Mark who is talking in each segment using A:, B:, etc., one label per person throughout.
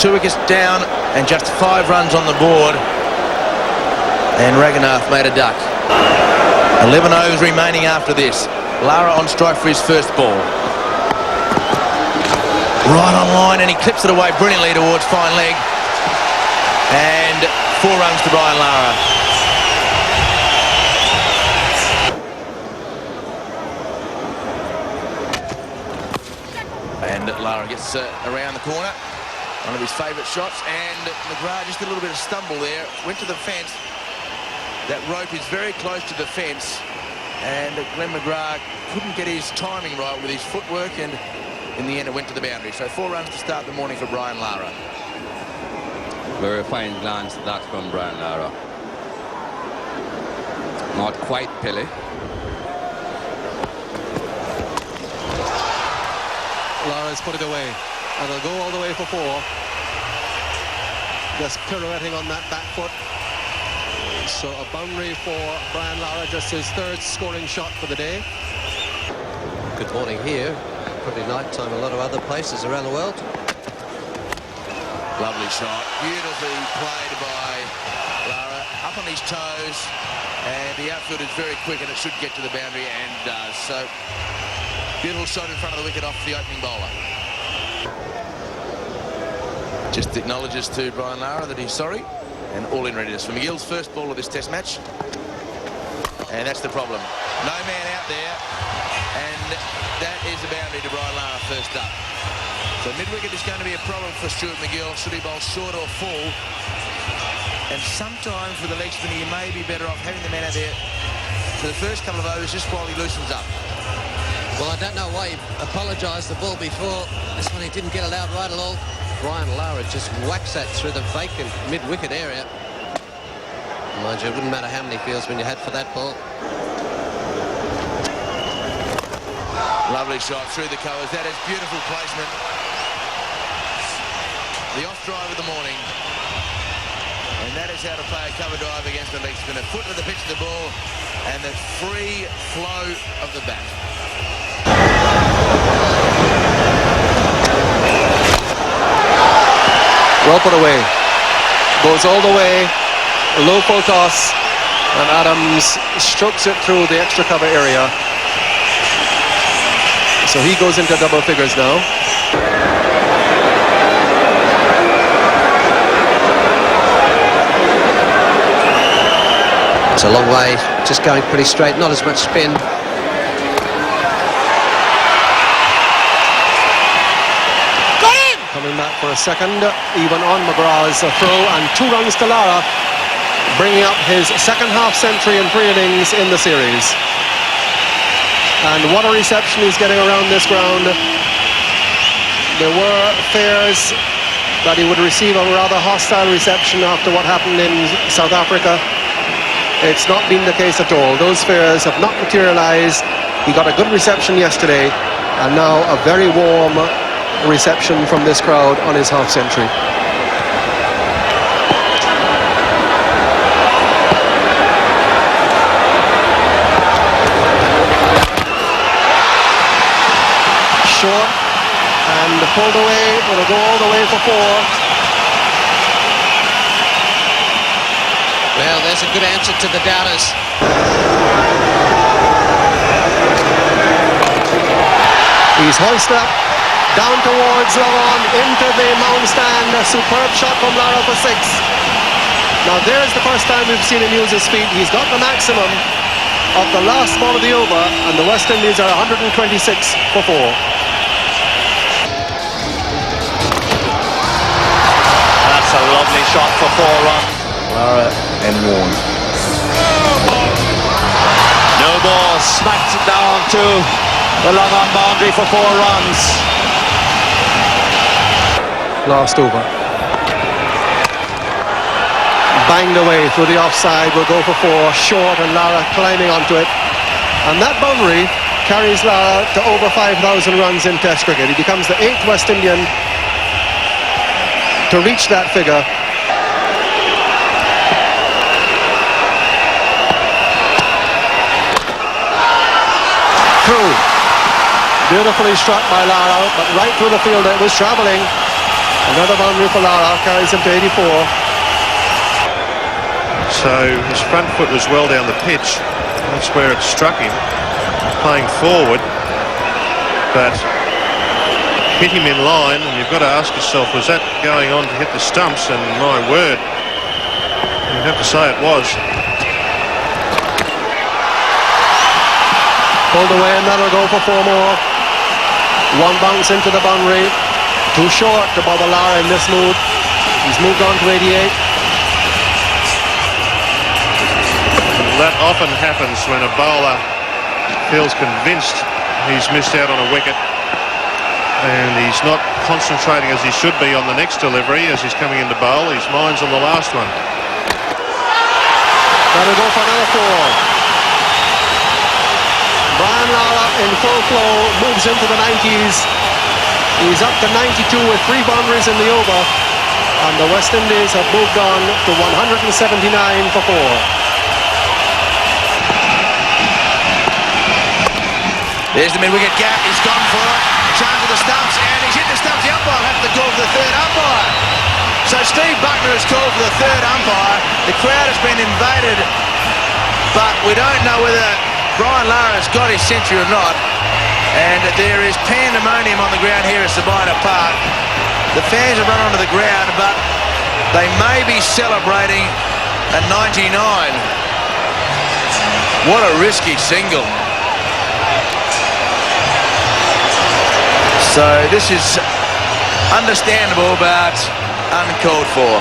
A: 2 wickets down and just 5 runs on the board. And Raghunath made a duck. 11 overs remaining after this. Lara on strike for his first ball. Right on line, and he clips it away brilliantly towards fine leg. And 4 runs to Brian Lara. And Lara gets around the corner. One of his favourite shots, and McGrath just a little bit of stumble there. Went to the fence. That rope is very close to the fence, and Glenn McGrath couldn't get his timing right with his footwork, and in the end it went to the boundary. So 4 runs to start the morning for Brian Lara.
B: Very fine glance that from Brian Lara. Not quite Pele.
C: Lara's put it away, and they'll go all the way for 4. Just pirouetting on that back foot. So a boundary for Brian Lara, just his 3rd scoring shot for the day. Good morning here. Probably night time a lot of other places around the world.
A: Lovely shot, beautifully played by Lara, up on his toes, and the outfield is very quick, and it should get to the boundary, and does. So beautiful shot in front of the wicket off the opening bowler. Just acknowledges to Brian Lara that he's sorry, and all in readiness for McGill's first ball of this test match. And that's the problem. No man out there, and that is the boundary to Brian Lara first up. So mid-wicket is going to be a problem for Stuart McGill. Should he bowl short or full? And sometimes with the leg spinner, you may be better off having the man out there for the first couple of overs just while he loosens up.
C: Well, I don't know why he apologised the ball before. This one he didn't get it out right at all. Brian Lara just whacks that through the vacant mid-wicket area. Mind you, it wouldn't matter how many fields when you had for that ball.
A: Lovely shot through the covers. That is beautiful placement. The off drive of the morning. And that is how to play a cover drive against the leg spinner. Foot to the pitch of the ball and the free flow of the bat.
C: Well put away. Goes all the way. Low full toss. And Adams strokes it through the extra cover area. So he goes into double figures now. It's a long way, just going pretty straight, not as much spin. Got him! Coming back for a second, even on McGrath's throw, and 2 runs to Lara, bringing up his second half century in 3 innings in the series. And what a reception he's getting around this ground. There were fears that he would receive a rather hostile reception after what happened in South Africa. It's not been the case at all. Those fears have not materialized. He got a good reception yesterday, and now a very warm reception from this crowd on his half century. Short and pulled away. It'll go all the way for 4. Well, there's a good answer to the doubters. He's hoisted up, down towards Lawan, into the mound stand. A superb shot from Lara for 6. Now there's the first time we've seen him use his feet. He's got the maximum of the last ball of the over, and the West Indies are 126 for 4.
D: That's a lovely shot for 4 runs.
A: Lara and Warne.
D: No ball, smacks it down to the long on boundary for 4 runs.
C: Last over. Banged away through the offside, will go for 4, short, and Lara climbing onto it. And that boundary carries Lara to over 5,000 runs in Test cricket. He becomes the 8th West Indian to reach that figure. Through. Beautifully struck by Lara, but right through the field it was travelling. Another boundary for Lara, carries him to 84.
E: So his front foot was well down the pitch. That's where it struck him, playing forward. But hit him in line, and you've got to ask yourself, was that going on to hit the stumps? And my word, you'd have to say it was.
C: Pulled away, and that'll go for 4 more. One bounce into the boundary. Too short to bother Lara in this mood. He's moved on to 88.
E: That often happens when a bowler feels convinced he's missed out on a wicket, and he's not concentrating as he should be on the next delivery as he's coming into bowl. His mind's on the last one.
C: That'll go for another 4. Brian Lara in full flow moves into the 90s. He's up to 92 with 3 boundaries in the over, and the West Indies have moved on to 179 for 4.
A: There's the mid-wicket gap. He's gone for it. Chance of the stumps, and he's hit the stumps. The umpire will have to call for the third umpire. So Steve Buckner has called for the third umpire. The crowd has been invaded, but we don't know whether Brian Lara has got his century or not. And there is pandemonium on the ground here at Sabina Park. The fans have run onto the ground, but they may be celebrating a 99. What a risky single. So this is understandable, but uncalled for.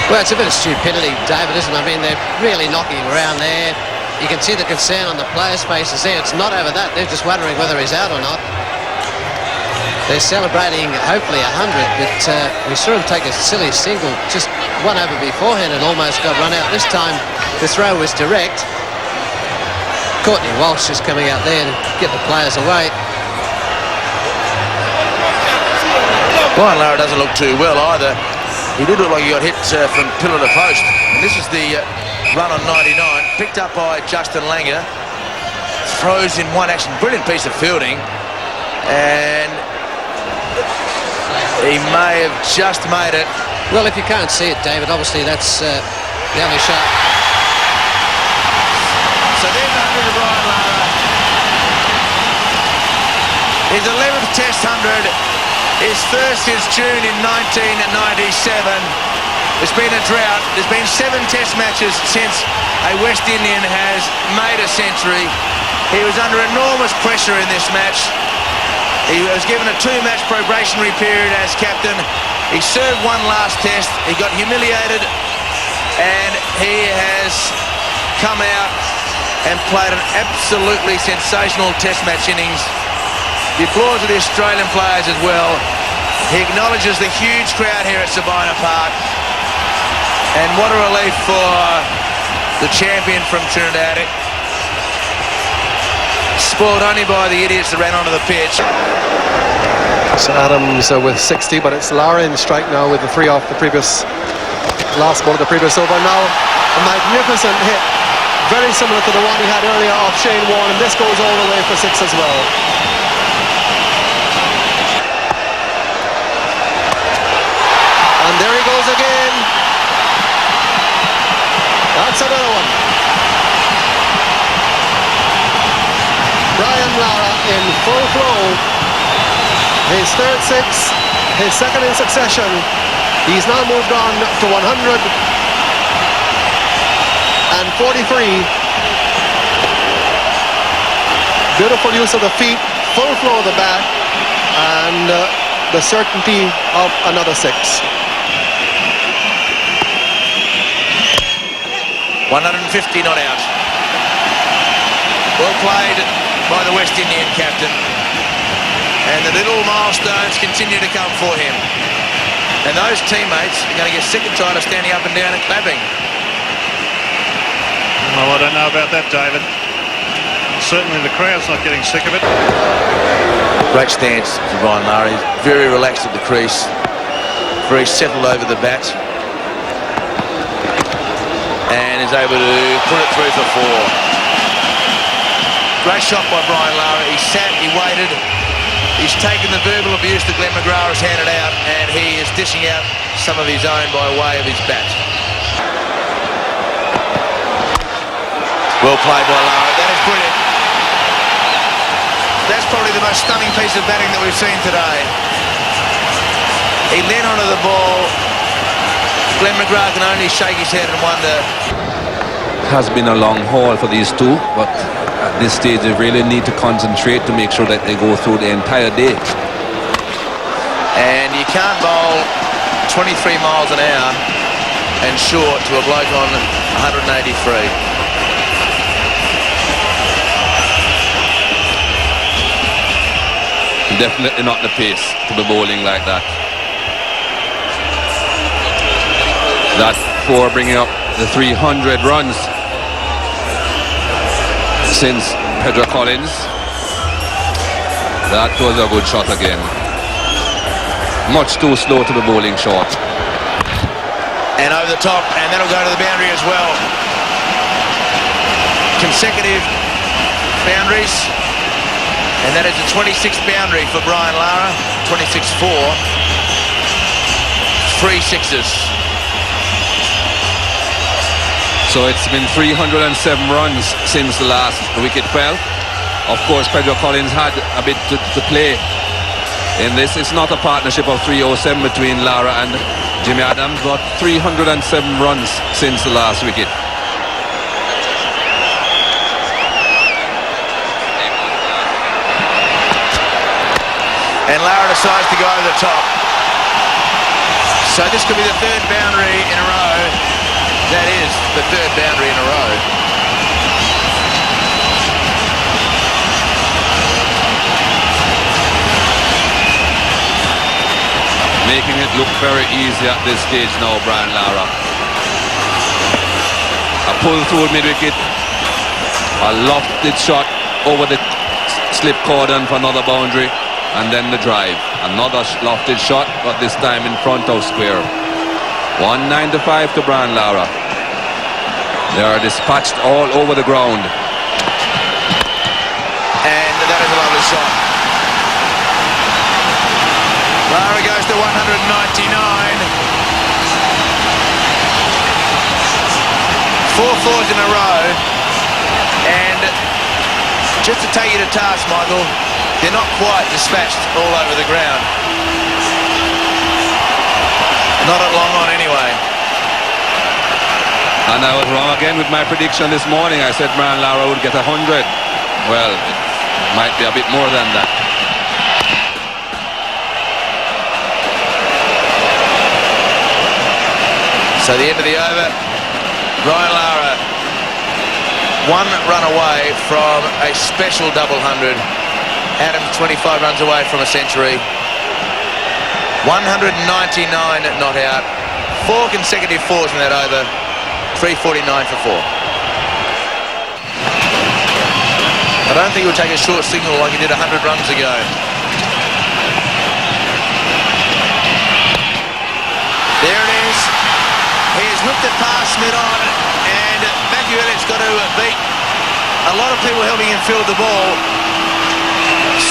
F: Well, it's a bit of stupidity, David, isn't it? I mean, they're really knocking him around there. You can see the concern on the players' faces there. It's not over that. They're just wondering whether he's out or not. They're celebrating, hopefully, 100, but we saw him take a silly single, just one over beforehand and almost got run out. This time, the throw was direct. Courtney Walsh is coming out there to get the players away.
A: Brian Lara doesn't look too well either. He did look like he got hit from pillar to post. And this is the run on 99, picked up by Justin Langer. Throws in one action. Brilliant piece of fielding. And he may have just made it.
F: Well, if you can't see it, David, obviously that's the only shot.
A: So there's 100 to Brian Lara. His 11th Test 100. His first since June in 1997. There's been a drought. There's been 7 Test matches since a West Indian has made a century. He was under enormous pressure in this match. He was given a 2-match probationary period as captain. He served one last test. He got humiliated, and he has come out and played an absolutely sensational Test match innings. The applause of the Australian players as well. He acknowledges the huge crowd here at Sabina Park. And what a relief for the champion from Trinidad. Spoiled only by the idiots that ran onto the pitch.
C: So Adams with 60, but it's Lara in strike now with the 3 off the last ball of the previous over. Now a magnificent hit, very similar to the one he had earlier off Shane Warne, and this goes all the way for 6 as well. And there he goes again. That's another one. Brian Lara in full flow. His third 6, his second in succession. He's now moved on to 143. Beautiful use of the feet, full flow of the bat, and the certainty of another 6.
A: 150 not out. Well played by the West Indian captain. And the little milestones continue to come for him. And those teammates are going to get sick and tired of standing up and down and clapping.
E: Well, I don't know about that, David. Certainly the crowd's not getting sick of it.
A: Great stance for Brian Lara. He's very relaxed at the crease. Very settled over the bat. And is able to put it through for 4. Great shot by Brian Lara. He sat, he waited. He's taken the verbal abuse that Glenn McGrath has handed out, and he is dishing out some of his own by way of his bat. Well played by Lara. That is brilliant. That's probably the most stunning piece of batting that we've seen today. He leant onto the ball. Glenn McGrath can only shake his head and wonder.
G: Has been a long haul for these two, but at this stage they really need to concentrate to make sure that they go through the entire day.
A: And you can't bowl 23 miles an hour and short to a bloke on 183.
G: Definitely not the pace to be bowling like that. That for bringing up the 300 runs since Pedro Collins. That was a good shot again. Much too slow to be bowling short.
A: And over the top, and that'll go to the boundary as well. Consecutive boundaries. And that is the 26th boundary for Brian Lara. 26-4. 3 sixes.
G: So it's been 307 runs since the last wicket fell. Of course, Pedro Collins had a bit to play in this. It's not a partnership of 307 between Lara and Jimmy Adams, but 307 runs since the last wicket.
A: And Lara decides to go over the top. So this could be the third boundary in a row. That is the third boundary in a row.
G: Making it look very easy at this stage now, Brian Lara. A pull through mid-wicket. A lofted shot over the slip cordon for another boundary. And then the drive. Another lofted shot, but this time in front of square. 195 to Brian Lara. They are dispatched all over the ground.
A: And that is a lovely shot. Lara goes to 199. 4 fours in a row. And just to take you to task, Michael, they're not quite dispatched all over the ground. Not at long on anyway.
G: And I was wrong again with my prediction this morning. I said Brian Lara would get 100. Well, it might be a bit more than that.
A: So the end of the over, Brian Lara 1 run away from a special double 100. Adams 25 runs away from a century. 199 not out. 4 consecutive fours in that over. 349 for 4. I don't think he'll take a short signal like he did 100 runs ago. There it is. He has whipped it past mid-on, and Matthew Elliott's got to beat a lot of people helping him field the ball.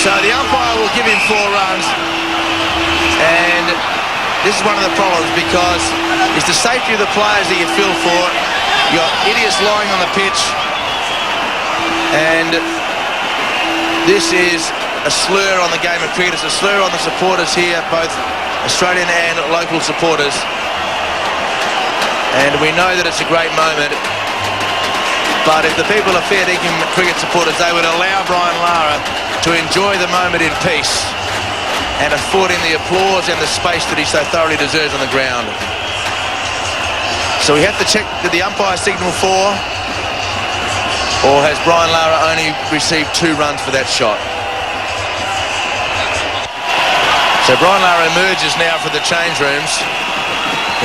A: So the umpire will give him 4 runs, and this is one of the problems because it's the safety of the players that you feel for. You've got idiots lying on the pitch, and this is a slur on the game of cricket. It's a slur on the supporters here, both Australian and local supporters. And we know that it's a great moment, but if the people are fair dinkum cricket supporters, they would allow Brian Lara to enjoy the moment in peace and afford him the applause and the space that he so thoroughly deserves on the ground. So we have to check, did the umpire signal 4, or has Brian Lara only received 2 runs for that shot? So Brian Lara emerges now from the change rooms.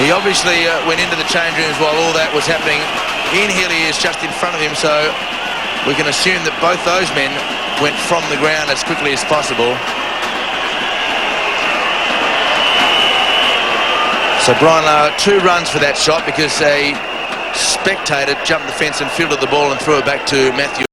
A: He obviously went into the change rooms while all that was happening. Ian Healy is just in front of him, so we can assume that both those men went from the ground as quickly as possible. So Brian Lara, 2 runs for that shot because a spectator jumped the fence and fielded the ball and threw it back to Matthew